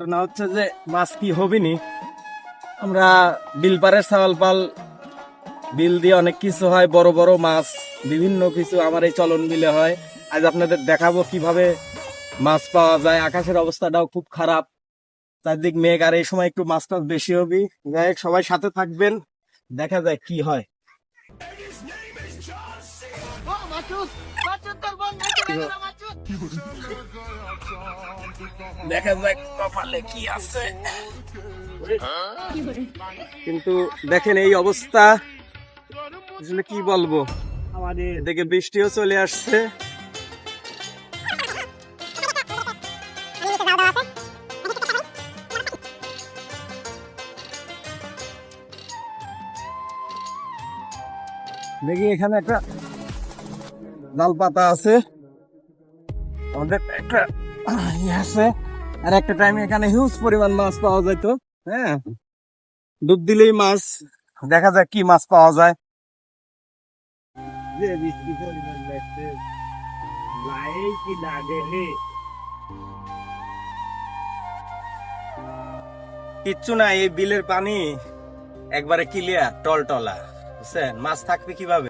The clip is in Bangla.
না হচ্ছে যে মাছ কি হবিনি, আমরা বিল পারের চাওয়াল পাল বিল দিয়ে অনেক কিছু হয়, বড় বড় মাছ বিভিন্ন কিছু আমার এই চলন বিলে হয়। আজ আপনাদের দেখাবো কিভাবে মাছ পাওয়া যায়। আকাশের অবস্থাটাও খুব খারাপ, চারদিক মেঘ, আর এই সময় একটু মাছ টাছ বেশি হবে। যাই হোক, সবাই সাথে থাকবেন, দেখা যায় কি হয়। দেখা যাক কপালে কি আছে। কিন্তু দেখেন এই অবস্থা, আসলে কি বলবো, আমাদের এদিকে বৃষ্টিও চলে আসছে। দেখি এখানে একটা লাল পাতা আছে, আমাদের একটা ইয়ে আছে। আর একটা টাইমে এখানে হিউজ পরিমাণ মাছ পাওয়া যেত। হ্যাঁ, ডুব দিলেই মাছ, দেখা যাক কি মাছ পাওয়া যায়। কিচ্ছু না, এই বিলের পানি একবারে ক্লিয়ার টলটলা, বুঝছেন? মাছ থাকবে কিভাবে?